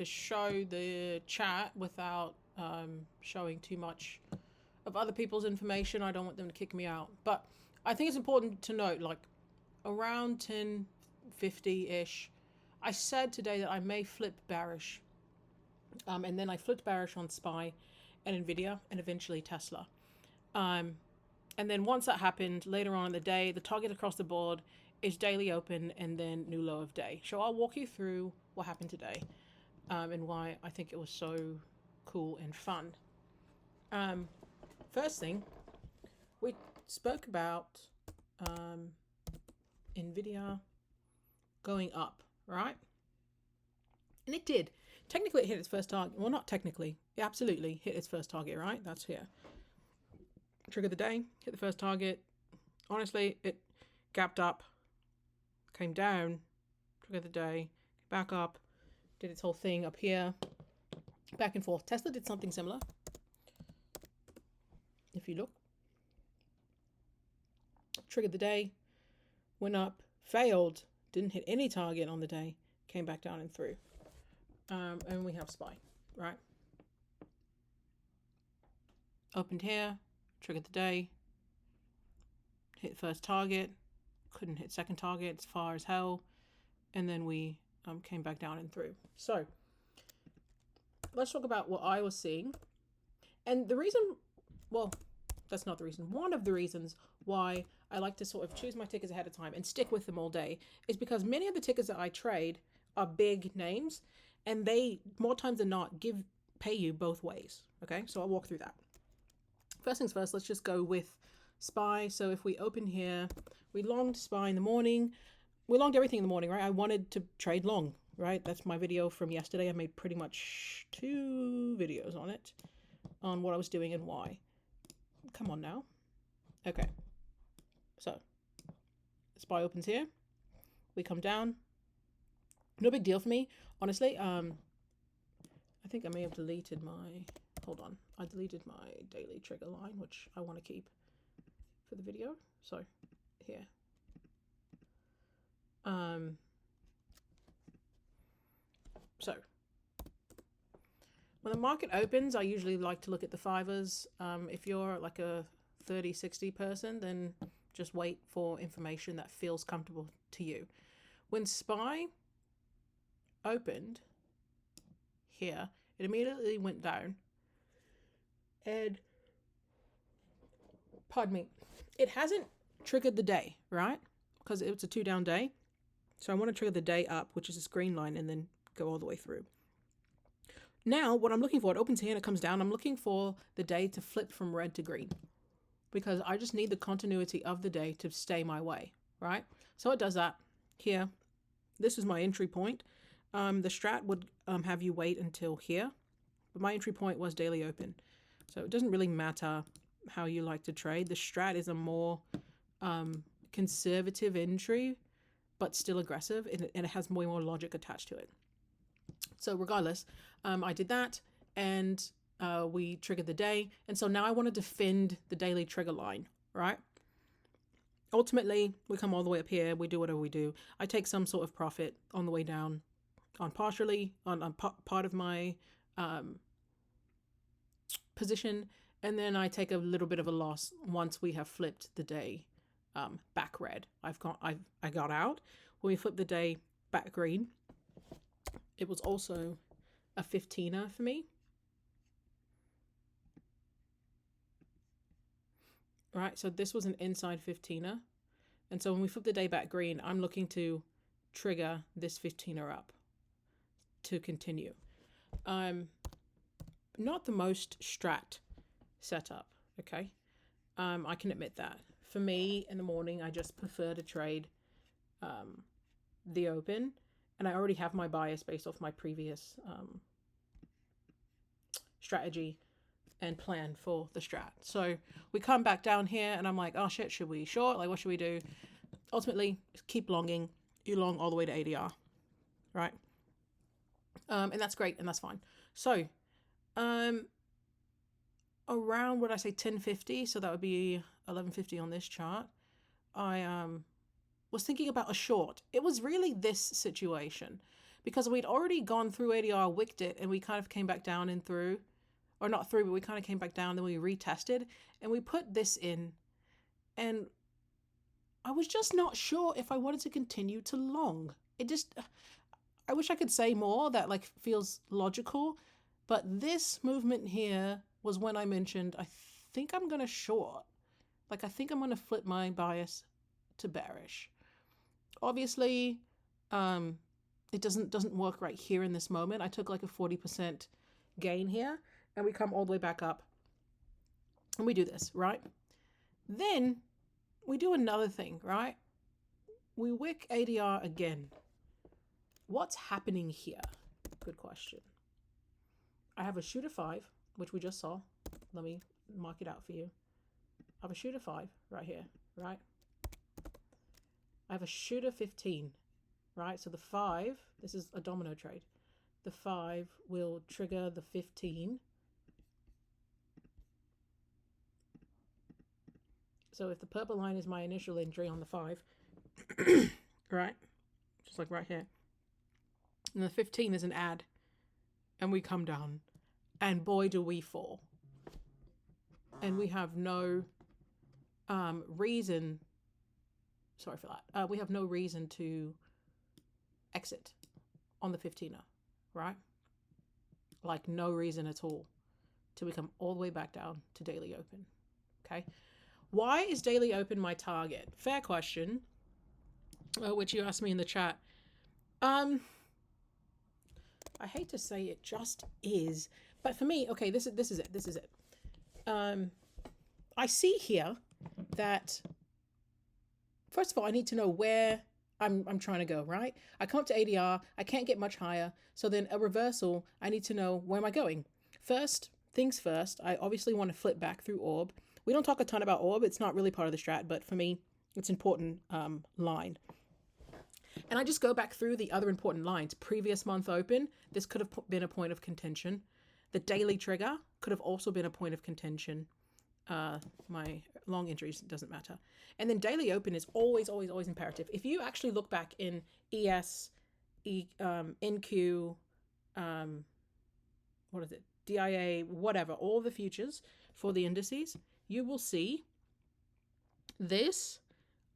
to show the chat without showing too much of other people's information. I don't want them to kick me out. But I think it's important to note, like around 10:50-ish, I said today that I may flip bearish. And then I flipped bearish on SPY and Nvidia and eventually Tesla. And then once that happened, later on in the day, the target across the board is daily open and then new low of day. So I'll walk you through what happened today and why I think it was so cool and fun. First thing, we spoke about Nvidia going up, right? And it did. Technically, it hit its first target. Well, not technically. It absolutely hit its first target, right? That's here. Trigger the day, hit the first target. Honestly, it gapped up, came down, trigger the day, back up, did its whole thing up here, back and forth. Tesla did something similar. If you look, triggered the day, went up, failed, didn't hit any target on the day, came back down and through. And we have SPY, right? Opened here, triggered the day, hit first target, couldn't hit second target, it's far as hell, and then we came back down and through. So let's talk about what I was seeing. And the reason, well, that's not the reason. One of the reasons why I like to sort of choose my tickers ahead of time and stick with them all day is because many of the tickers that I trade are big names, and they, more times than not, pay you both ways. Okay, so I'll walk through that. First things first, let's just go with SPY. So if we open here, we longed SPY in the morning. We longed everything in the morning, right? I wanted to trade long, right? That's my video from yesterday. I made pretty much 2 videos on it, on what I was doing and why. Come on now. Okay. So SPY opens here. We come down. No big deal for me, honestly. I think I may have deleted my, hold on. I deleted my daily trigger line, which I want to keep for the video. So here. So when the market opens, I usually like to look at the fivers. If you're like a 30-60 person, then just wait for information that feels comfortable to you. When SPY opened here, it immediately went down, and pardon me, it hasn't triggered the day, right? Because it's a 2 down day. So I want to trigger the day up, which is this green line, and then go all the way through. Now, what I'm looking for, it opens here and it comes down. I'm looking for the day to flip from red to green, because I just need the continuity of the day to stay my way, right? So it does that here. This is my entry point. The strat would have you wait until here, but my entry point was daily open. So it doesn't really matter how you like to trade. The strat is a more conservative entry, but still aggressive, and it has way more logic attached to it. So regardless, I did that, and we triggered the day. And so now I want to defend the daily trigger line, right? Ultimately, we come all the way up here. We do whatever we do. I take some sort of profit on the way down, on part of my position, and then I take a little bit of a loss once we have flipped the day back red. I got out. When we flipped the day back green, it was also a 15er for me. Right, so this was an inside 15er. And so when we flip the day back green, I'm looking to trigger this 15er up to continue. Not the most strat setup, okay? I can admit that. For me, in the morning, I just prefer to trade the open, and I already have my bias based off my previous strategy and plan for the strat. So we come back down here, and I'm like, oh shit, should we short? Like, what should we do? Ultimately, keep longing. You long all the way to ADR, right? And that's great, and that's fine. So around, what I say, 10:50, so that would be 11:50 on this chart, I was thinking about a short. It was really this situation. because we'd already gone through ADR, wicked it, and we kind of came back down and through, or not through, but we kind of came back down, then we retested, and we put this in, and I was just not sure if I wanted to continue to long. I wish I could say more that like feels logical, but this movement here was when I mentioned, I think I'm going to short. Like, I think I'm going to flip my bias to bearish. Obviously, it doesn't work right here in this moment. I took like a 40% gain here, and we come all the way back up, and we do this, right? Then we do another thing, right? We wick ADR again. What's happening here? Good question. I have a shooter 5, which we just saw. Let me mark it out for you. I have a shooter 5 right here, right? I have a shooter 15, right? So the 5, this is a domino trade. The 5 will trigger the 15. So if the purple line is my initial entry on the 5, right? Just like right here. And the 15 is an add. And we come down. And boy, do we fall. And we have no reason. Sorry for that. We have no reason to exit on the 15er, right? Like no reason at all till we come all the way back down to daily open. Okay. Why is daily open my target? Fair question, which you asked me in the chat. I hate to say it just is, but for me, okay, this is it. I see here that, first of all, I need to know where I'm trying to go, right? I come up to ADR, I can't get much higher. So then a reversal, I need to know where am I going? First things first, I obviously want to flip back through orb. We don't talk a ton about orb. It's not really part of the strat, but for me, it's important line. And I just go back through the other important lines. Previous month open, this could have been a point of contention. The daily trigger could have also been a point of contention. My long entries, doesn't matter. And then daily open is always imperative. If you actually look back in ES, NQ, what is it? DIA, whatever, all the futures for the indices, you will see this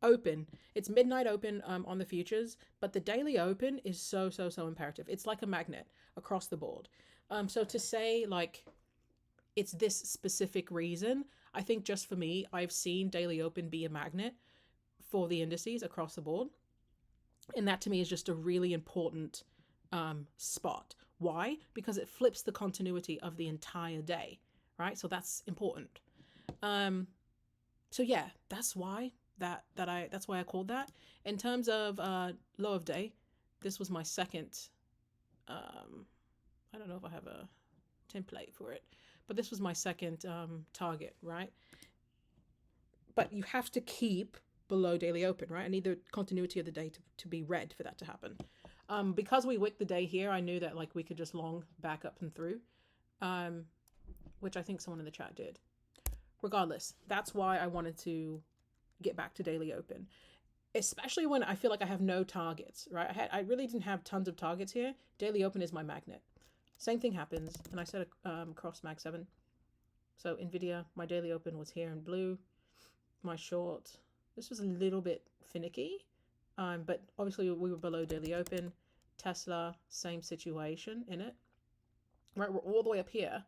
open. It's midnight open on the futures, but the daily open is so imperative. It's like a magnet across the board. So to say like it's this specific reason, I think just for me, I've seen daily open be a magnet for the indices across the board. And that to me is just a really important spot. Why? Because it flips the continuity of the entire day, right? So that's important. So yeah, that's why that's why I called that. In terms of low of day, this was my second. I don't know if I have a template for it, but this was my second target, right? But you have to keep below daily open, right? I need the continuity of the day to be red for that to happen. Because we wicked the day here, I knew that like we could just long back up and through, which I think someone in the chat did. Regardless, that's why I wanted to get back to daily open, especially when I feel like I have no targets, right? I really didn't have tons of targets here. Daily open is my magnet. Same thing happens, and I said across Mag 7. So Nvidia, my daily open was here in blue. My short, this was a little bit finicky, but obviously we were below daily open. Tesla, same situation in it. Right, we're all the way up here.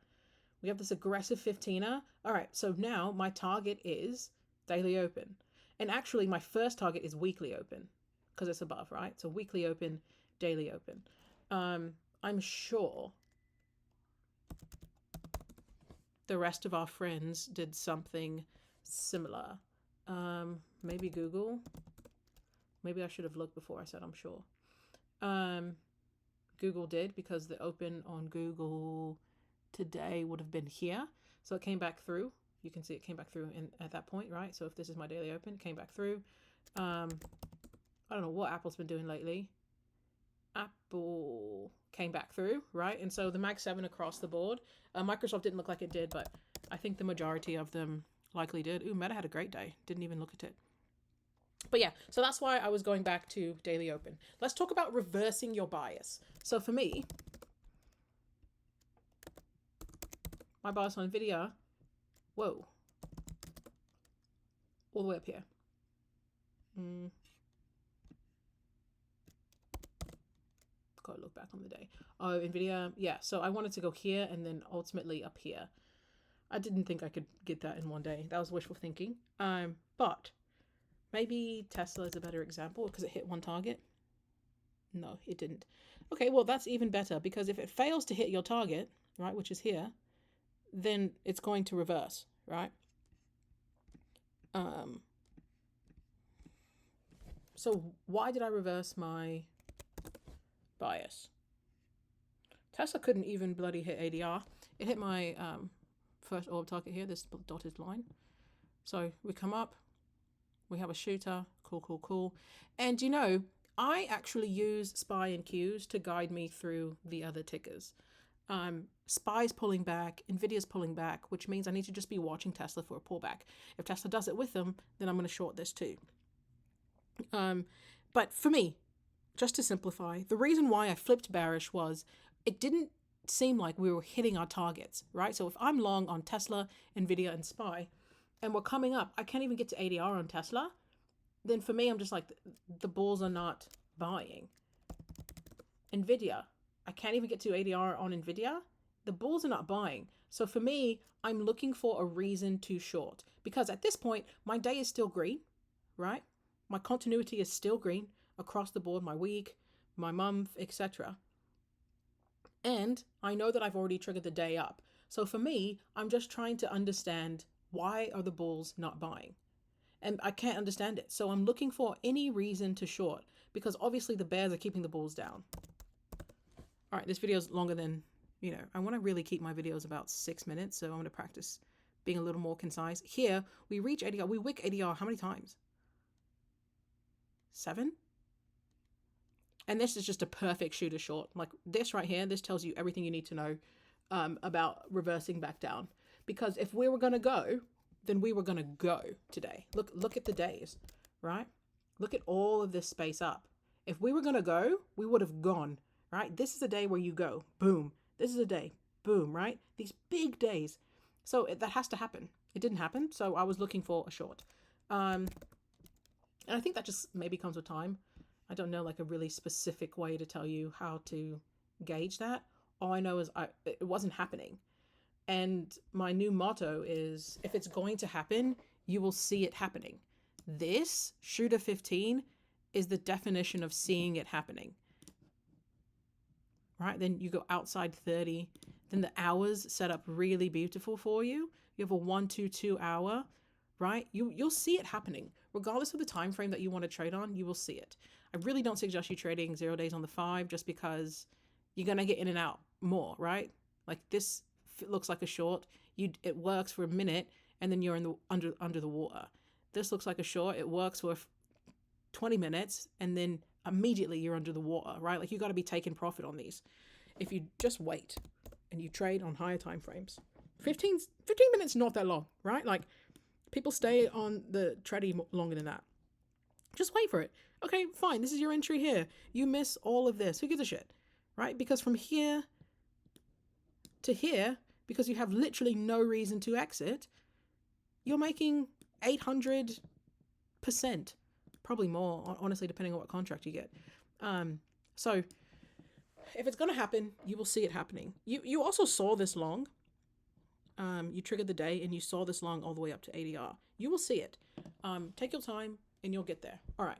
We have this aggressive 15er. All right, so now my target is daily open. And actually my first target is weekly open because it's above, right? So weekly open, daily open. I'm sure the rest of our friends did something similar. Maybe Google. Maybe I should have looked before I said I'm sure. Google did, because the open on Google today would have been here. So it came back through. You can see it came back through at that point, right? So if this is my daily open, it came back through. I don't know what Apple's been doing lately. Apple came back through, right? And so the Mag 7 across the board. Microsoft didn't look like it did, but I think the majority of them likely did. Ooh, Meta had a great day. Didn't even look at it. But yeah, so that's why I was going back to daily open. Let's talk about reversing your bias. So for me, my bias on Nvidia, whoa, all the way up here. Gotta look back on the day. Oh, Nvidia, yeah. So I wanted to go here and then ultimately up here. I didn't think I could get that in one day. That was wishful thinking. But maybe Tesla is a better example because it hit one target. No, it didn't. Okay, well, that's even better because if it fails to hit your target, right, which is here, then it's going to reverse, right? So why did I reverse my bias? Tesla couldn't even bloody hit ADR. It hit my first orb target here, this dotted line. So we come up, we have a shooter, cool. And you know, I actually use SPY and Qs to guide me through the other tickers. SPY's pulling back, Nvidia's pulling back, which means I need to just be watching Tesla for a pullback. If Tesla does it with them, then I'm going to short this too. But for me, just to simplify, the reason why I flipped bearish was it didn't seem like we were hitting our targets, right? So if I'm long on Tesla, Nvidia, and SPY, and we're coming up, I can't even get to ADR on Tesla, then for me, I'm just like, the bulls are not buying. Nvidia, I can't even get to ADR on Nvidia. The bulls are not buying. So for me, I'm looking for a reason to short because at this point, my day is still green, right? My continuity is still green across the board, my week, my month, etc. And I know that I've already triggered the day up. So for me, I'm just trying to understand why are the bulls not buying? And I can't understand it. So I'm looking for any reason to short because obviously the bears are keeping the bulls down. All right, this video is longer than, I want to really keep my videos about 6 minutes. So I'm going to practice being a little more concise. Here, we reach ADR. We wick ADR how many times? 7? And this is just a perfect shooter short. Like this right here, this tells you everything you need to know about reversing back down. Because if we were going to go, then we were going to go today. Look at the days, right? Look at all of this space up. If we were going to go, we would have gone, right? This is a day where you go, boom. This is a day, boom, right? These big days. So that has to happen. It didn't happen, so I was looking for a short. And I think that just maybe comes with time. I don't know like a really specific way to tell you how to gauge that. All I know is it wasn't happening. And my new motto is if it's going to happen, you will see it happening. This shooter 15 is the definition of seeing it happening. Right? Then you go outside 30. Then the hours set up really beautiful for you. You have a 1, 2, 2 hour, right? You'll see it happening. Regardless of the time frame that you want to trade on, you will see it. I really don't suggest you trading 0 days on the 5 just because you're going to get in and out more, right? Like this looks like a short. It works for a minute and then you're in the under the water. This looks like a short. It works for 20 minutes and then immediately you're under the water, right? Like you got to be taking profit on these. If you just wait and you trade on higher time frames, 15 minutes not that long, right? Like people stay on the trading longer than that. Just wait for it. Okay, fine. This is your entry here. You miss all of this. Who gives a shit, right? Because from here to here, because you have literally no reason to exit, you're making 800%, probably more, honestly, depending on what contract you get. So if it's going to happen, you will see it happening. You also saw this long. You triggered the day and you saw this long all the way up to ADR. You will see it. Take your time and you'll get there. All right.